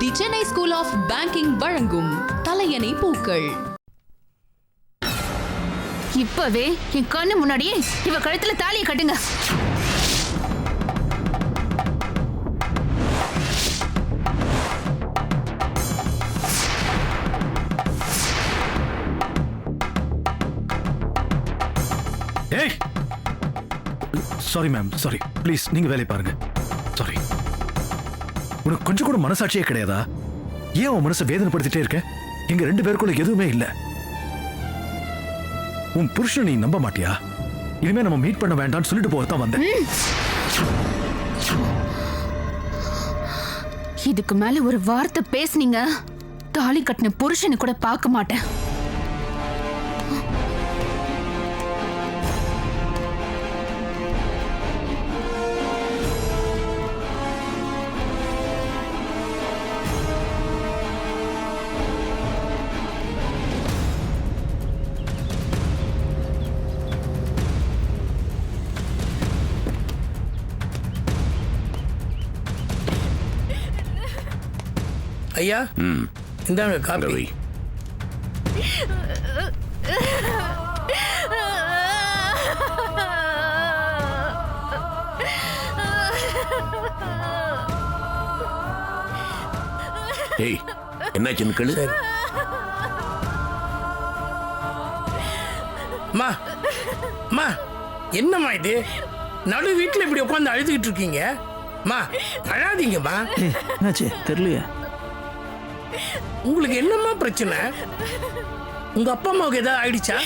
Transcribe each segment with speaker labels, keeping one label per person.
Speaker 1: The Chennai school of banking வழங்கும் தலையணை பூக்கள்.
Speaker 2: இப்பவே என் கண்ணு முன்னாடியே இவ கழுத்துல தாலியை கட்டுங்க.
Speaker 3: Sorry ma'am, sorry. ப்ளீஸ் நீங்க வேலையை பாருங்க. சாரி. உனக்கு கொஞ்சம் கூட மனசாட்சியே கிடையாதா? ஏன் உன் மனசை வேதனைப்படுத்திட்டே இருக்க? எங்க 2 பேருக்குள்ள எதுவுமே இல்ல. உன் புருஷன் நீ நம்ப மாட்டியா? இனிமே நம்ம மீட் பண்ண வேண்டாம்னு சொல்லிட்டு போகத்தான் வந்தேன்.
Speaker 2: இதுக்கு மேல ஒரு வார்த்தை பேசுனீங்க, தாலி கட்டின புருஷனை கூட பார்க்க மாட்டேன்.
Speaker 4: ஐயா, இந்தாங்க காப்பி.
Speaker 5: ஏய், என்னாச்சு நிக்கலு?
Speaker 4: அம்மா, அம்மா, என்னம்மா இது? நடு வீட்டில் இப்படி உட்காந்து அழுதுகிட்டு இருக்கீங்க. அம்மா, அழாதீங்கம்மா.
Speaker 6: என்னாச்சு தெரியலையா?
Speaker 4: உங்களுக்கு என்னம்மா பிரச்சனை? உங்க அப்பா அம்மாவுக்கு ஏதாவது ஆயிடுச்சா?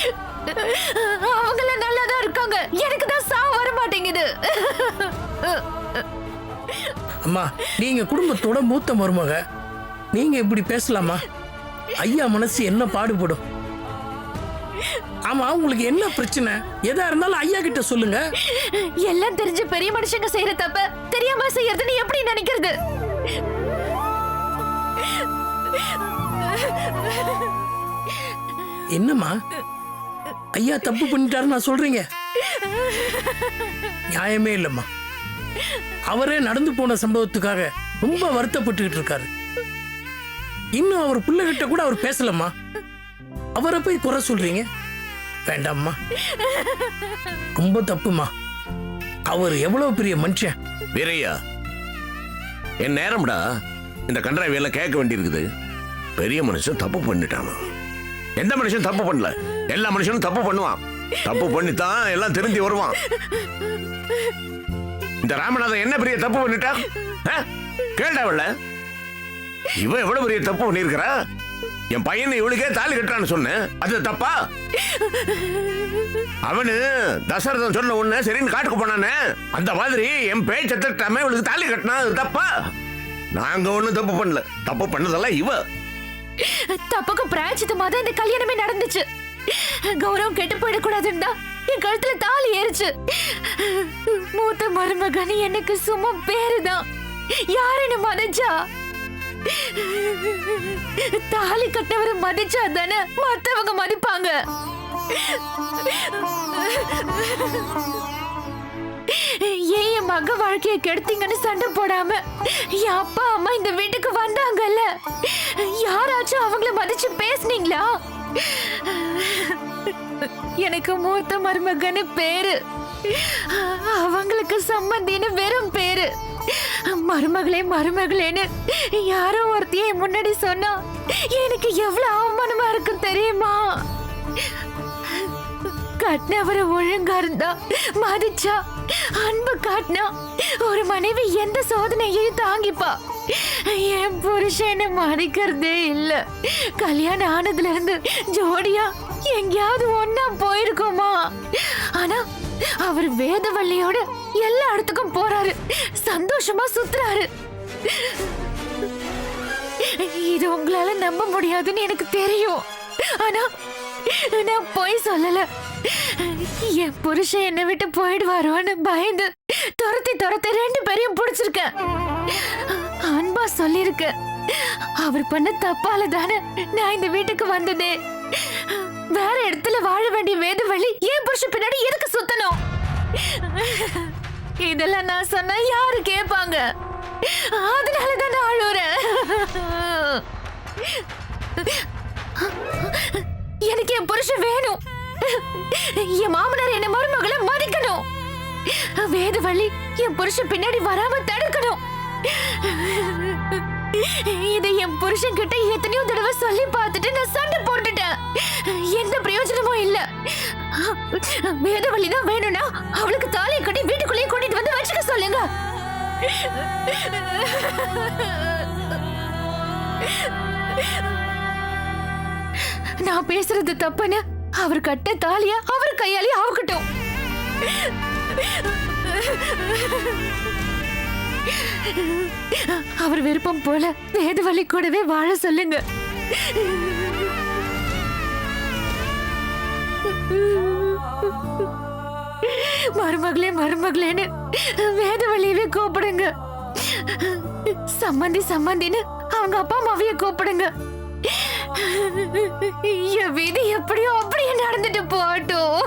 Speaker 2: அவங்கள நல்லா தான் இருக்காங்க, எனக்கு தான் சாவு வர மாட்டேங்குது.
Speaker 4: அம்மா, நீங்க குடும்பத்தோட மூத்த மருமக, நீங்க இப்படி பேசலாமா? ஐயா மனசு என்ன பாடுபடும். ஆமா, உங்களுக்கு என்ன பிரச்சனை? எதா இருந்தாலும் ஐயா கிட்ட சொல்லுங்க.
Speaker 2: எல்லாம் தெரிஞ்ச பெரிய மனுஷங்க செய்யற தப்ப தெரியாம செய்யறதுன்னு எப்படி நினைக்கிறது?
Speaker 4: என்னம்மா, ஐயா தப்பு பண்ணிட்டாரு நான் சொல்றீங்க? நியாயமே இல்லம்மா. அவரே நடந்து போன சம்பவத்துக்காக ரொம்ப வருத்தப்பட்டுக்கிட்டு இருக்காரு. இன்னும் அவர் பிள்ளைகிட்ட கூட அவர் பேசலம்மா. அவரை போய் குறை சொல்றீங்க? வேண்டாம்மா, ரொம்ப தப்புமா. அவர் எவ்வளவு பெரிய மனுஷன்.
Speaker 5: வீரையா, என் நேரம்டா இந்த கன்றாவியெல்லாம் கேட்க வேண்டியிருக்குது. பெரிய மனுஷன் தப்பு பண்ணிட்டான். எந்த மனுஷன் தப்பு பண்ணல? எல்லா மனுஷனும் தப்பு பண்ணுவான். தப்பு பண்ணித்தான் எல்லாம் திருந்தி வருவான். இந்த ராமநாதன் என்ன பெரிய தப்பு பண்ணிட்டா? கேட்டாவல்ல, இவ எவ்வளவு பெரிய தப்பு பண்ணிருக்கிறா? என் பையன் இவளுக்கே தாலி கட்டுறான்னு சொன்னேன், அது தப்பா? அவனு தசரதன் சொன்ன ஒண்ணு சரின்னு காட்டுக்கு போனானே, அந்த மாதிரி என் பேச்ச தட்டாம இவளுக்கு தாலி கட்டினா அது தப்பா? நாங்க ஒண்ணும் தப்பு பண்ணல. தப்பு பண்ணதெல்லாம் இவ.
Speaker 2: தப்புக்கு பிராயச்சித்தமா தான் இந்த கல்யாணமே நடந்துச்சு. கௌரவம் கெட்டு போயிடக்கூடாதுன்னு தான் என் கழுத்துல தாலி ஏறிச்சு. மூத்த மருமகன் எனக்கு சும்மா பேருதான். யாருன்னு மதிச்சா? தாலி கட்டவரை மதிச்சா தானே மத்தவங்க மதிப்பாங்க. ஏன் என் மக வாழ்க்கையை கெடுத்தீங்கன்னு சண்டை போடாம என் அப்பா அம்மா இந்த வீட்டுக்கு வந்தாங்கல்ல, யாராச்சும் அவங்கள மதிச்சு பேசுனீங்களா? எனக்கு மூத்த மருமகன்னு பேரு, அவங்களுக்கு சம்மந்தின்னு வெறும் பேரு. மருமகளே மருமகளேன்னு யாரோ ஒருத்தையே முன்னாடி சொன்னா எனக்கு எவ்வளவு அவமானமா இருக்கு தெரியுமா? கட்டினவரை ஒழுங்கா இருந்தா மதிச்சா அன்பு காட்டினா ஒரு மனைவி எந்த சோதனையையும் தாங்கிப்பா. என் புருஷனை மதிக்கிறதே இல்ல. கல்யாணம் ஆனதுல இருந்து ஜோடியா எங்கேயாவது ஒன்னா போயிருக்கோமா? ஆனா அவர் வேதவள்ளியோட எல்லா இடத்துக்கும் போறாரு, சந்தோஷமா சுத்துறாரு. இது உங்களால நம்ப முடியாதுன்னு எனக்கு தெரியும். ஆனா நான் போய் சொல்லல. என் புருஷன் என்னை விட்டு போயிடுவாரோன்னு பயந்து துரத்தி 2 பேரையும் பிடிச்சிருக்கேன். அன்பா சொல்லிருக்க, அவர் பண்ண தப்பால தானே நான் இந்த வீட்டுக்கு வந்ததே. வேற இடத்துல வாழ வேண்டிய வேதவள்ளி என் புருஷன் பின்னாடி எதுக்கு சுத்தணும்? இதெல்லாம் நான் சொன்னா யாரு கேட்பாங்க? அதனாலதான் நான் அழுறேன். எனக்கு என் புருஷன் வேணும். என் மாமனார் என்ன மருமகளை மதிக்கணும். வேதவள்ளி என் புருஷன் பின்னாடி வராம தடுக்கணும். இதை என் புருஷன் கிட்ட எத்தனையோ தடவை சொல்லி பார்த்துட்டு நான் சண்டை போட்டுட்டேன். எந்த பிரயோஜனமும் இல்ல. வேதவள்ளி தான் வேணும்னா அவளுக்கு தாலியை கட்டி வீட்டுக்குள்ளேயே கூட்டிட்டு வந்து வச்சுக்க சொல்லுங்க. நான் பேசுறது தப்புன்னு அவர் கட்ட தாலியா அவர் கையாலே ஆகட்டும். அவர் விருப்பம் போல வேதவள்ளி கூடவே வாழ சொல்லுங்க. மருமகளே மருமகளேன்னு வேதவள்ளியவே கூப்பிடுங்க. சம்மந்தி சம்மந்தின்னு அவங்க அப்பா அம்மாவையே கூப்பிடுங்க. என் விதி எப்படியோ அப்படியே நடந்துட்டு போட்டோம்.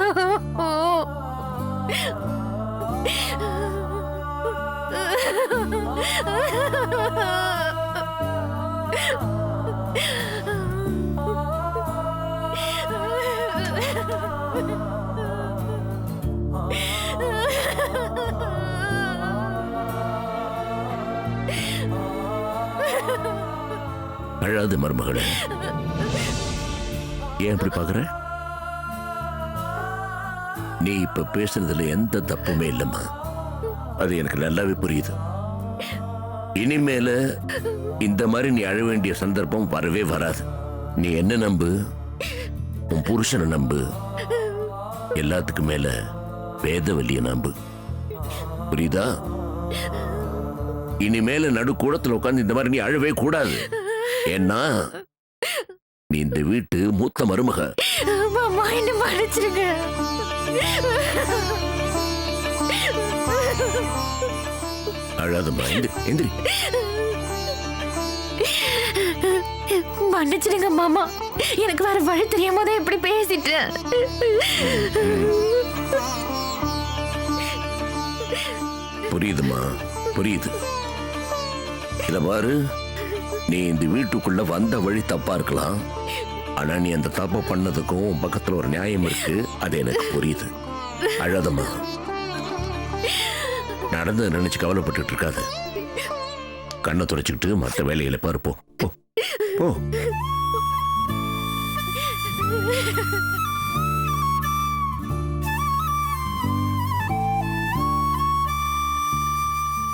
Speaker 5: அழாது மருமகளே. ஏன் இப்படி பாக்குற? நீ இப்ப பேசுறதுல எந்த தப்புமே இல்லம்மா. அது எனக்கு நல்லாவே புரியுது. இனிமேல இந்த மாதிரி நீ அழ வேண்டிய சந்தர்ப்பம் வரவே வராது. நீ என்ன நம்பு, உன் புருஷனை நம்பு, எல்லாத்துக்கும் மேல வேதவல்லிய நம்பு. புரியுதா? இனிமேல நடு கூடத்துல உட்காந்து இந்த மாதிரி நீ அழவே கூடாது. ஏன்னா நீ இந்த வீட்டு மூத்த மருமக.
Speaker 2: மாமா என்ன மன்னிச்சிருங்க.
Speaker 5: அழாதம்மா, எந்திரி.
Speaker 2: மன்னிச்சிடுங்க மாமா. எனக்கு வேற வழி தெரியாம தான் இப்படி பேசிட்டேன்.
Speaker 5: புரியுதுமா, புரியுது. இத பாரு, நீ இந்த வீட்டுக்குள்ள வந்த வழி தப்பா இருக்கலாம். ஆனா நீ அந்த தப்பை பண்ணதுக்கும் உன் பக்கத்துல ஒரு நியாயம் இருக்கு. அது எனக்கு புரியுது. அழாதம்மா. நடந்து நினைச்சு கவலைப்பட்டு இருக்காது. கண்ணை துடைச்சுக்கிட்டு மற்ற வேலைகளை பாரு. போ போ போ.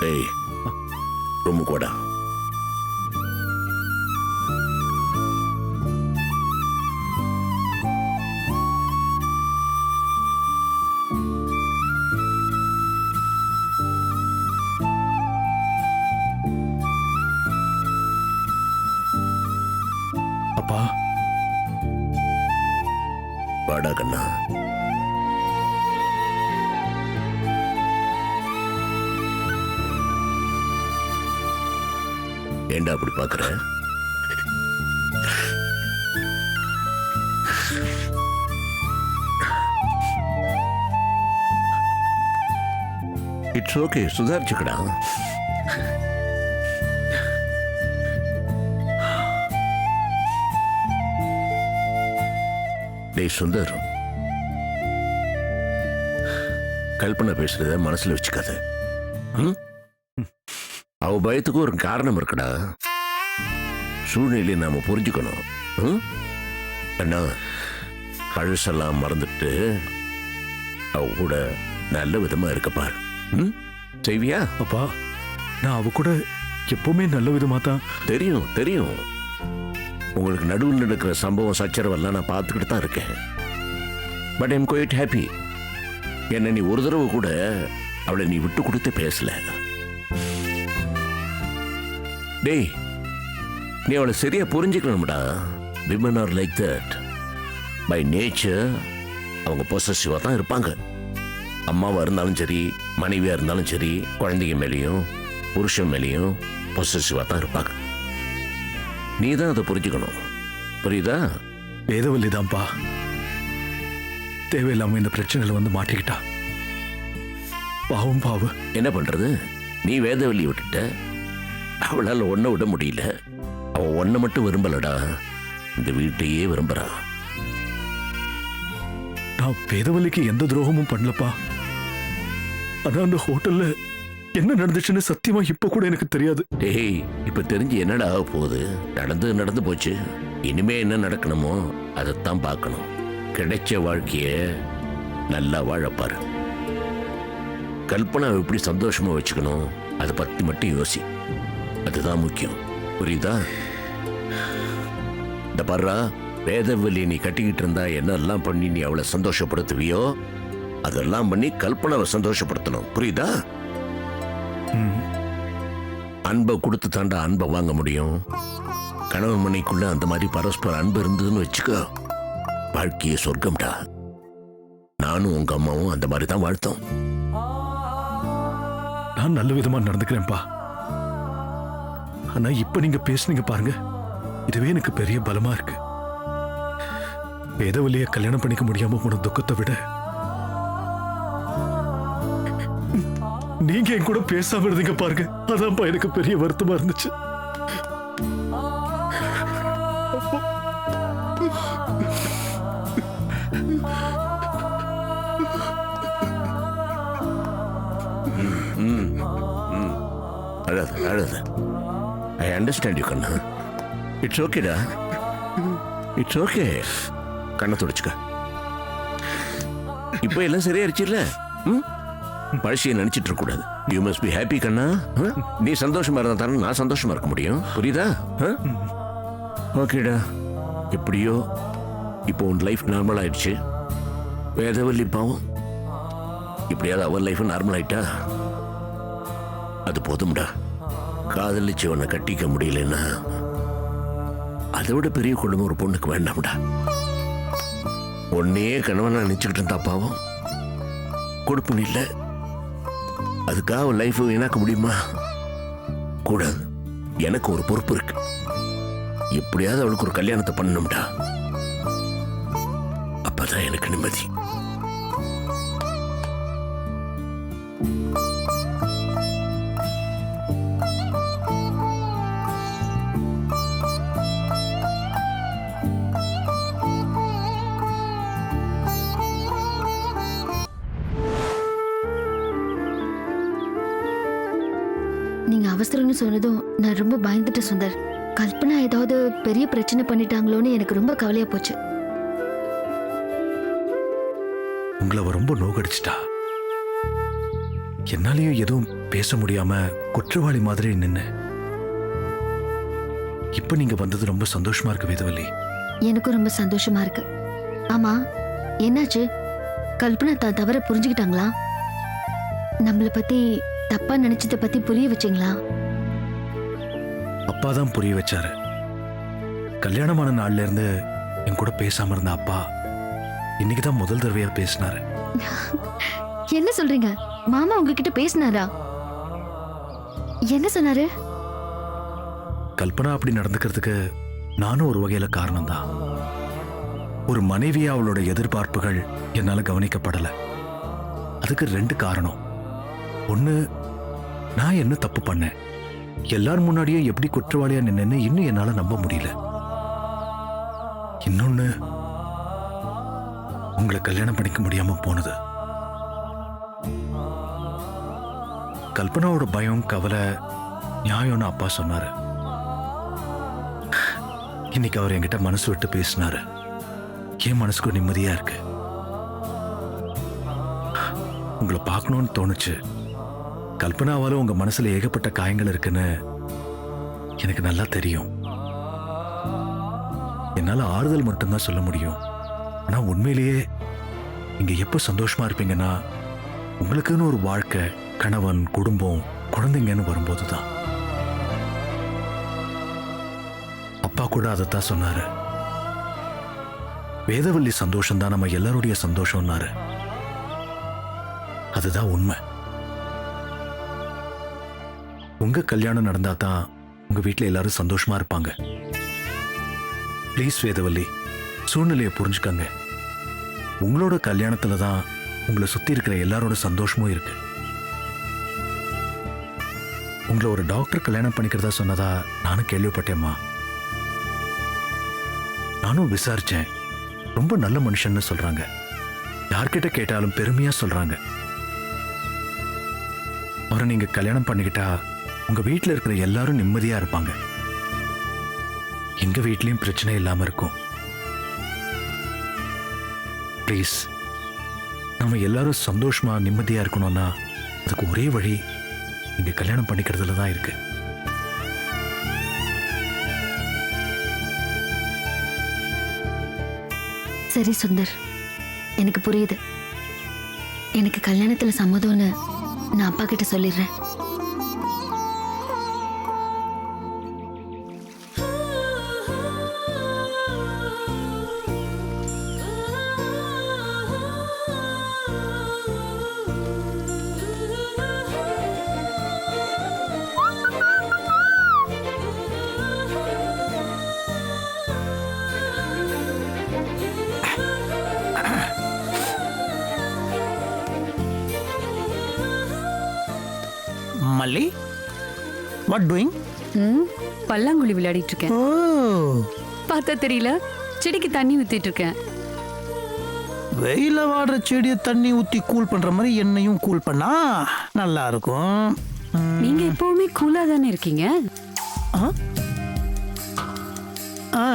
Speaker 5: ஏய், ரூமுக்கு வாடா.
Speaker 3: அப்பா,
Speaker 5: வாடா கண்ணா. ஏண்டா அப்படி பாக்குற? இட்ஸ் ஓகே, சுதாரிச்சுக்கடா. டேய் சுந்தர், கல்பனை பேசுறத மனசுல வச்சுக்காத. அவ பயத்துக்கு ஒரு காரணம் இருக்குடா. சூழ்நிலையை நாம புரிஞ்சுக்கணும். அண்ணா, பழசெல்லாம் மறந்துட்டு அவ கூட நல்ல விதமா இருக்க பாரு. செய்வியா?
Speaker 3: அப்பா, நான் அவ கூட எப்பவுமே நல்ல விதமா தான்.
Speaker 5: தெரியும் தெரியும். உங்களுக்கு நடுவில் நடக்கிற சம்பவம் சச்சரவெல்லாம் நான் பார்த்துக்கிட்டு தான் இருக்கேன். But I'm quite happy. என்ன நீ ஒரு தடவை கூட அவளை நீ விட்டு கொடுத்து பேசல. டேய், நீ அவளை சரியா புரிஞ்சுக்கணும்டா. Women are like that by nature. அவங்க பொசசிவா தான் இருப்பாங்க. அம்மாவா இருந்தாலும் சரி, மனைவியா இருந்தாலும் சரி, குழந்தைங்க மேலேயும் புருஷன் மேலேயும் பொசசிவா தான் இருப்பாங்க. நீ தான் அதை புரிஞ்சுக்கணும். புரியுதா?
Speaker 3: வேதவல்லி தான்ப்பா தேவையில்லாம இந்த பிரச்சனையில வந்து மாட்டிக்கிட்டா. பாவம் பாவு.
Speaker 5: என்ன பண்றது? நீ வேதவல்லியை விட்டுட்ட, அவளால் ஒன்ன விட முடியல. அவ ஒன்ன மட்டும் விரும்பலடா, இந்த வீட்டையே விரும்புறா.
Speaker 3: நான் வேதவல்லிக்கு எந்த துரோகமும் பண்ணலப்பா. ஆனா அந்த ஹோட்டல்ல என்ன நடந்துச்சுன்னு சத்தியமா இப்ப கூட எனக்கு தெரியாது.
Speaker 5: டேய், இப்ப தெரிஞ்சு என்னடா ஆக போகுது? நடந்து போச்சு. இனிமே என்ன நடக்கணுமோ அதைத்தான் பார்க்கணும். கிடைச்ச வாழ்க்கைய நல்லா வாழப்பாரு. கல்பனா எப்படி சந்தோஷமா வச்சுக்கணும் அதை பத்தி மட்டும் யோசி. அதுதான் முக்கியம், புரியுதா? இந்த பாருடா, வேதவல்லி நீ கட்டிக்கிட்டு இருந்தா என்னெல்லாம் பண்ணி நீ அவளை சந்தோஷப்படுத்துவியோ அதெல்லாம் பண்ணி கல்பனாவை சந்தோஷப்படுத்தணும், புரியுதா? அன்பை கொடுத்து தாண்டா அன்பை வாங்க முடியும். கணவன் மனைக்குள்ள அந்த மாதிரி பரஸ்பர அன்பு இருந்ததுன்னு வச்சுக்கோ, வாழ்க்கையே சொர்க்கம்டா. நானும் உங்க அம்மாவும் அந்த மாதிரி தான் வாழ்த்தோம்.
Speaker 3: நான் நல்ல விதமா நடந்துக்கிறேன்ப்பா. ஆனா இப்ப நீங்க பேசுனீங்க பாருங்க, இதுவே எனக்கு பெரிய பலமா இருக்கு. வேதவல்லிய கல்யாணம் பண்ணிக்க முடியாம போன துக்கத்தை விட நீங்க என் கூட பேசாம இருந்தீங்க பாருங்க, அதான்ப்பா எனக்கு பெரிய வருத்தமா இருந்துச்சு.
Speaker 5: அழாத. ஐ அண்டர்ஸ்டாண்ட் யூ கண்ணா. இட்ஸ் ஓகேடா, இட்ஸ் ஓகே. கண்ணை துடைச்சுக்க. இப்போ எல்லாம் சரியாயிருச்சுல்ல? பழசியை நினைச்சிட்டு இருக்க கூடாது. யூ மஸ்ட் பி ஹாப்பி கண்ணா. நீ சந்தோஷமா இருந்தா தானே நான் சந்தோஷமா இருக்க முடியும், புரியுதா? ஓகேடா. எப்படியோ இப்போ உன் லைஃப் நார்மல் ஆயிடுச்சு. வேதவல்லி பாவம் இப்படியாவது அவன் லைஃப் நார்மல் ஆயிட்டா அது போதும்டா. காதலிச்சவனை கட்டிக்க முடியலன்னா அதை விட பெரிய குடும்பம் ஒரு பொண்ணுக்கு வேண்டாம்டா. ஒன்னே கணவனா நினைச்சுக்கிட்டு இருந்தா பாவம், கொடுப்புன்னு இல்லை. அதுக்காக லைஃப் வீணாக்க முடியுமா? கூடாது. எனக்கு ஒரு பொறுப்பு இருக்கு. எப்படியாவது அவளுக்கு ஒரு கல்யாணத்தை பண்ணணும்டா. அப்பதான் எனக்கு நிம்மதி.
Speaker 2: நீங்க அவசரம்னு சொன்னதும் நான் ரொம்ப பயந்துட்டேன் சுந்தர். கல்பனா ஏதாவது பெரிய பிரச்சனை பண்ணிட்டாங்களோன்னு எனக்கு ரொம்ப கவலையா போச்சு.
Speaker 3: உங்களை அவ ரொம்ப நோகடிச்சிட்டா. என்னாலையும் எதுவும் பேச முடியாம குற்றவாளி மாதிரி நின்னு. இப்ப நீங்க வந்தது ரொம்ப சந்தோஷமா இருக்கு வேதவல்லி.
Speaker 2: எனக்கும் ரொம்ப சந்தோஷமா இருக்கு. ஆமா, என்னாச்சு? கல்பனா தான் தவற புரிஞ்சுக்கிட்டாங்களா? நம்மளை பத்தி தப்பா நினைச்சத பத்தி புரிய வச்சீங்களா?
Speaker 3: அப்பா தான் புரிய வச்சாரு. கல்யாணமான நாள்ல இருந்து என் கூட பேசாம இருந்த அப்பா இன்னைக்குதான் முதல் தடவையா பேசினாரு.
Speaker 2: என்ன சொல்றீங்க? மாமா உங்ககிட்ட பேசினாரா? என்ன சொன்னாரு?
Speaker 3: கல்பனா அப்படி நடந்துக்கிறதுக்கு நானும் ஒரு வகையில காரணம் தான். ஒரு மனைவியா அவளோட எதிர்பார்ப்புகள் என்னால கவனிக்கப்படல. அதுக்கு 2 காரணம். ஒண்ணு, நான் என்ன தப்பு பண்ணேன், எல்லாரும் முன்னாடியே எப்படி குற்றவாளியா நின்னு இன்னும் என்னால நம்ப முடியல. இன்னொன்னு, உங்களை கல்யாணம் பண்ணிக்க முடியாம போனது. கல்பனாவோட பயம், கவலை நியாயம்னு அப்பா சொன்னாரு. இன்னைக்கு அவர் என்கிட்ட மனசு விட்டு பேசினாரு. என் மனசுக்கு நிம்மதியா இருக்கு. உங்களை பார்க்கணும்னு தோணுச்சு. கல்பனாவால உங்க மனசுல ஏகப்பட்ட காயங்கள் இருக்குன்னு எனக்கு நல்லா தெரியும். என்னால ஆறுதல் மட்டும்தான் சொல்ல முடியும். ஆனா உண்மையிலேயே நீங்க எப்ப சந்தோஷமா இருப்பீங்கன்னா உங்களுக்குன்னு ஒரு வாழ்க்கை, கணவன், குடும்பம், குழந்தைங்கன்னு வரும்போதுதான். அப்பா கூட அதைத்தான் சொன்னாரு. வேதவல்லி சந்தோஷம் தான் நம்ம எல்லாருடைய சந்தோஷம்னாரு. அதுதான் உண்மை. உங்க கல்யாணம் நடந்தா தான் உங்க வீட்டுல எல்லாரும் சந்தோஷமா இருப்பாங்க. ப்ளீஸ் வேதவல்லி, சூழ்நிலையை புரிஞ்சுக்கங்க. உங்களோட கல்யாணத்துல தான் உங்களை சுத்தி இருக்கிற எல்லாரோட சந்தோஷமும் இருக்கு. உங்களை ஒரு டாக்டர் கல்யாணம் பண்ணிக்கிறதா சொன்னதா நானும் கேள்விப்பட்டேம்மா. நானும் விசாரிச்சேன். ரொம்ப நல்ல மனுஷன்னு சொல்றாங்க. யார்கிட்ட கேட்டாலும் பெருமையா சொல்றாங்க. அவரை நீங்க கல்யாணம் பண்ணிக்கிட்டா உங்க வீட்டுல இருக்கிற எல்லாரும் நிம்மதியா இருப்பாங்க. எங்க வீட்லயும் பிரச்சனை இல்லாம இருக்கும். ப்ளீஸ், நம்ம எல்லாரும் சந்தோஷமா நிம்மதியா இருக்கணும்னா அதுக்கு ஒரே வழி நீங்க கல்யாணம் பண்ணிக்கிறதுல தான் இருக்கு.
Speaker 2: சரி சுந்தர், எனக்கு புரியுது. எனக்கு கல்யாணத்துல சம்மதம்னு நான் அப்பா கிட்ட சொல்லிடுறேன்.
Speaker 6: மல்லி, வாட் டூயிங்?
Speaker 1: பல்லாங்குழி விளையாடிட்டு இருக்கேன்.
Speaker 6: ஓ,
Speaker 1: பார்த்தா தெரியல, செடிக்கு தண்ணி ஊத்திட்டு இருக்கேன்.
Speaker 6: வெயில வாடுற செடியை தண்ணி ஊத்தி கூல் பண்ற மாதிரி என்னையும் கூல் பண்ணா நல்லா இருக்கும்.
Speaker 1: நீங்க எப்பவுமே கூலா தானே இருக்கீங்க.
Speaker 6: ஆ? ஆ.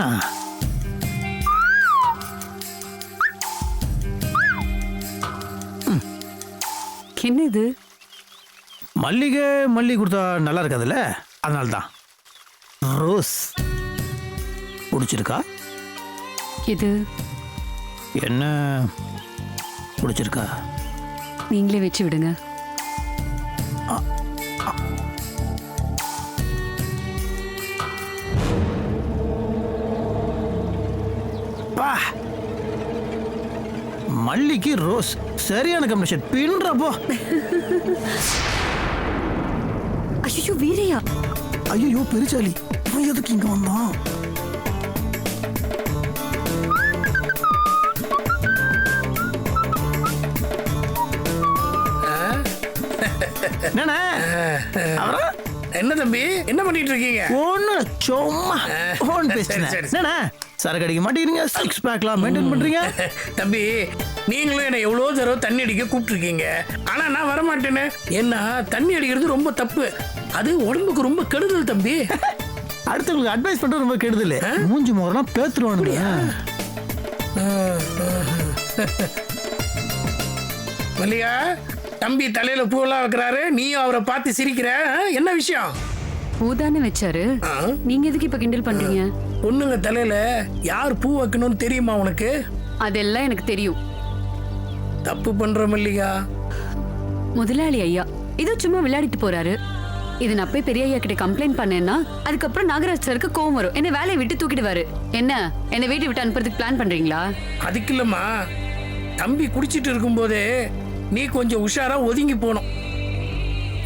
Speaker 1: என்ன இது?
Speaker 6: மல்லிகை கொடுத்தா நல்லா இருக்காதுல்ல, அதனால தான். ரோஸ் பிடிச்சிருக்கா?
Speaker 1: இது
Speaker 6: என்ன பிடிச்சிருக்கா?
Speaker 1: நீங்களே வச்சு விடுங்க.
Speaker 6: பா, மல்லிக்கு ரோஸ் சரியான காம்பினேஷன். பின்றப்போ
Speaker 1: ஐயோ வீரையா!
Speaker 6: ஐயோ பெருச்சாலி, அவன் எதுக்கு இங்க வந்தான்? என்னண்ணே? அவரா?
Speaker 4: என்ன தம்பி, என்ன பண்ணிட்டு இருக்கீங்க?
Speaker 6: ஒண்ணு சும்மா ஃபோன்
Speaker 4: சரி,
Speaker 6: பேசுறேன்.
Speaker 4: சரி.
Speaker 6: என்னண்ணே, சரக்கு அடிக்க மாட்டேங்கிறீங்க, சிக்ஸ் பேக்லாம் மெயின்டைன் பண்றீங்க.
Speaker 4: தம்பி, நீங்களும் என்ன எவ்வளோ தடவை தண்ணி அடிக்க கூப்பிட்டுருக்கீங்க, ஆனா நான் வரமாட்டேன்னு. ஏன்னா தண்ணி அடிக்கிறது ரொம்ப தப்பு, அது உடம்புக்கு ரொம்ப கெடுதல் தம்பி.
Speaker 6: அடுத்தவங்களுக்கு அட்வைஸ் பண்றது ரொம்ப கெடுதல். மூஞ்சி மோரெல்லாம் பேத்துருவானுங்க.
Speaker 4: மல்லிகா, தம்பி தலையில பூவெல்லாம் வைக்கிறாரு, நீயும் அவரை பார்த்து சிரிக்கிற. என்ன விஷயம்?
Speaker 1: பூதானே வச்சாரு,
Speaker 4: ஆ?
Speaker 1: நீங்க எதுக்கு இப்ப கிண்டல் பண்றீங்க?
Speaker 4: பொண்ணுங்க தலையில யார் பூ வைக்கணும்னு தெரியுமா உனக்கு?
Speaker 1: அதெல்லாம் எனக்கு தெரியும்.
Speaker 4: தப்பு பண்ற மல்லிகா.
Speaker 1: முதலாளி ஐயா இதோ சும்மா விளையாடிட்டு போறாரு. இது நான் போய் பெரிய ஐயா கிட்ட கம்ப்ளைண்ட் பண்ணேன்னா அதுக்கப்புறம் நாகராஜ் சாருக்கு கோவம் வரும், என்ன வேலையை விட்டு தூக்கிடுவாரு. என்ன வீட்டை விட்டு அனுப்புறதுக்கு பிளான் பண்றீங்களா?
Speaker 4: அதுக்கு இல்லம்மா, தம்பி குடிச்சிட்டு இருக்கும்போதே நீ கொஞ்சம் உஷாரா ஒதுங்கி போகணும்.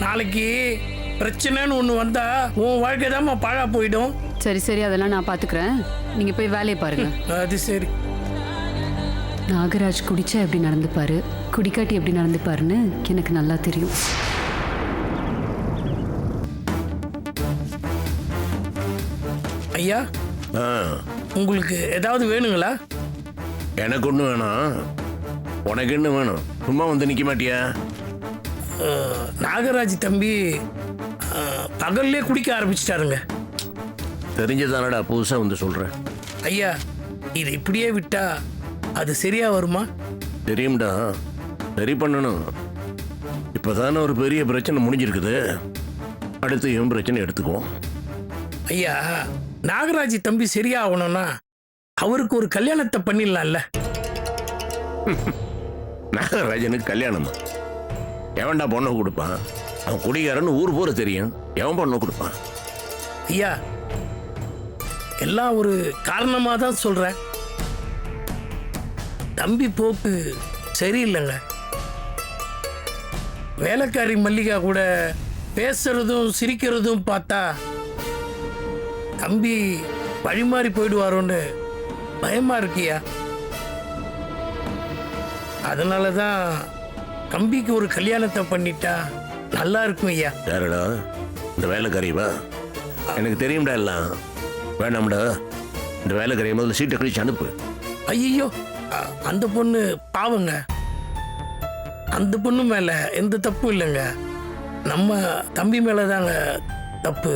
Speaker 4: நாளைக்கு பிரச்சனைன்னு ஒண்ணு வந்தா உன் வாழ்க்கை தான் பாழா போயிடும்.
Speaker 1: சரி சரி, அதெல்லாம் நான் பாத்துக்கிறேன், நீங்க போய் வேலையை பாருங்க.
Speaker 4: அது சரி.
Speaker 1: நாகராஜ் குடிச்சா எப்படி நடந்துப்பாரு, குடிக்காட்டி எப்படி நடந்துப்பாருன்னு எனக்கு நல்லா தெரியும்.
Speaker 4: ஐயா,
Speaker 5: ஆ,
Speaker 4: உங்களுக்கு ஏதாவது வேணுங்களா?
Speaker 5: எனக்கு ஒண்ணு வேணாம், உனக்கு என்ன வேணும்? சும்மா வந்து நிக்க மாட்டியா?
Speaker 4: நாகராஜ் தம்பி பகல்லே குடிக்க ஆரம்பிச்சிட்டாருங்க.
Speaker 5: தெரிஞ்சதானடா புதுசா வந்து சொல்றேன்.
Speaker 4: ஐயா, இது இப்படியே விட்டா அது சரியா வருமா?
Speaker 5: தெரியும்டா, சரி பண்ணணும். இப்பதானே ஒரு பெரிய பிரச்சனை முடிஞ்சிருக்குது, அடுத்து இவன் பிரச்சனை எடுத்துக்குவோம்.
Speaker 4: ஐயா, நாகராஜ் தம்பி சரியா ஆகணும்னா அவருக்கு ஒரு கல்யாணத்தை பண்ணிடலாம்ல.
Speaker 5: நாகராஜனுக்கு கல்யாணமா? எவன்டா பொண்ணை கொடுப்பான்? அவன் குடிகாரன்னு ஊர் பூரா தெரியும், எவன் பொண்ணை கொடுப்பான்?
Speaker 4: ஐயா, எல்லாம் ஒரு காரணமா தான் சொல்றேன். தம்பி போக்கு சரியில்லைங்க. வேலைக்காரி மல்லிகா கூட பேசுறதும் சிரிக்கிறதும் பார்த்தா தம்பி வழிமாறி போயிடுவாரோன்னு பயமா இருக்கியா. அதனாலதான் தம்பிக்கு ஒரு கல்யாணத்தை பண்ணிட்டா நல்லா இருக்கும் ஐயா.
Speaker 5: யாரடா இந்த வேலைக்காரியவா? எனக்கு தெரியும்டா, எல்லாம் வேண்டாம்டா. இந்த வேலைக்காரைய முதல்ல சீட்டை கழிச்சு அனுப்பு.
Speaker 4: ஐயோ, அந்த பொண்ணு பாவங்க. அந்த பொண்ணு மேல எந்த தப்பும் இல்லைங்க. நம்ம தம்பி மேலதாங்க தப்பு.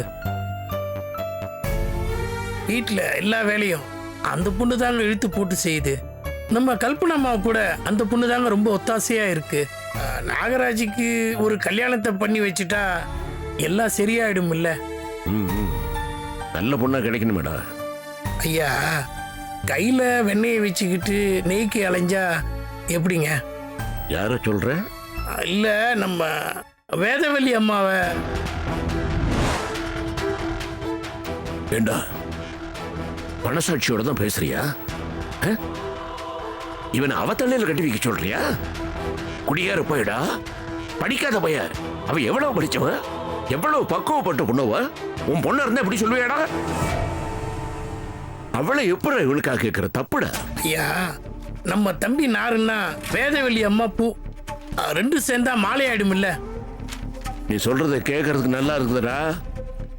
Speaker 4: வீட்டில் எல்லா வேலையும் அந்த பொண்ணு தாங்க இழுத்து போட்டு செய்யுது. நம்ம கல்பனாமா கூட அந்த பொண்ணு தாங்க ரொம்ப ஒத்தாசையா இருக்கு. நாகராஜுக்கு ஒரு கல்யாணத்தை பண்ணி வச்சுட்டா எல்லாம் சரியாயிடும் இல்ல?
Speaker 5: நல்ல பொண்ணா கிடைக்கணும் மேடம்.
Speaker 4: ஐயா, கையில வெண்ணெயை வச்சுக்கிட்டு நெய்க்கு அலைஞ்சா எப்படிங்க?
Speaker 5: யார சொல்ற?
Speaker 4: இல்ல, நம்ம வேதவல்லி அம்மாவை.
Speaker 5: ஏண்டா மனசாட்சியோட தான் பேசுறியா? இவன் அவத்தள்ளையில கட்டி வைக்க சொல்றியா? குடியார போயிடா, படிக்காத பைய. அவ எவ்வளவு படிச்சவ, எவ்வளவு பக்குவப்பட்ட பொண்ணவ. உன் பொண்ணு இருந்தா எப்படி சொல்லுவியாடா? அவளை எப்படி இவளுக்கா கேட்கிற? தப்புடா.
Speaker 4: ஐயா, நம்ம தம்பி நாருன்னா வேதவல்லி அம்மா பூ, ரெண்டு சேர்ந்தா மாலை ஆயிடும் இல்ல?
Speaker 5: நீ சொல்றத கேட்கறதுக்கு நல்லா இருக்குதுடா.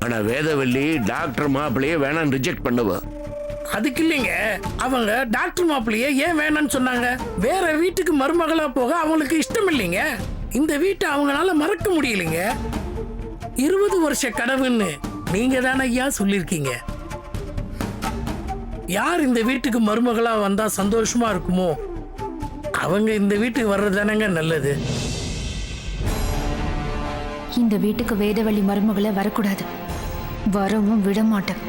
Speaker 5: ஆனா வேதவல்லி டாக்டர் மாப்பிள்ளையே வேணான்னு ரிஜெக்ட் பண்ணுவ.
Speaker 4: அதுக்கு இல்லைங்க, அவங்க டாக்டர் மாப்பிள்ளையே ஏன் வேணான்னு சொன்னாங்க? வேற வீட்டுக்கு மருமகளா போக அவங்களுக்கு இஷ்டம் இல்லைங்க. இந்த வீட்டை அவங்களால மறக்க முடியலைங்க. 20 வருஷ கனவுன்னு நீங்க தானே ஐயா சொல்லியிருக்கீங்க. யார் இந்த வீட்டுக்கு மருமகளா வந்தா சந்தோஷமா இருக்குமோ அவங்க இந்த வீட்டுக்கு வர்றது தானேங்க நல்லது.
Speaker 2: இந்த வீட்டுக்கு வேதவள்ளி மருமகளை வரக்கூடாது, வரவும் விட மாட்டேன்.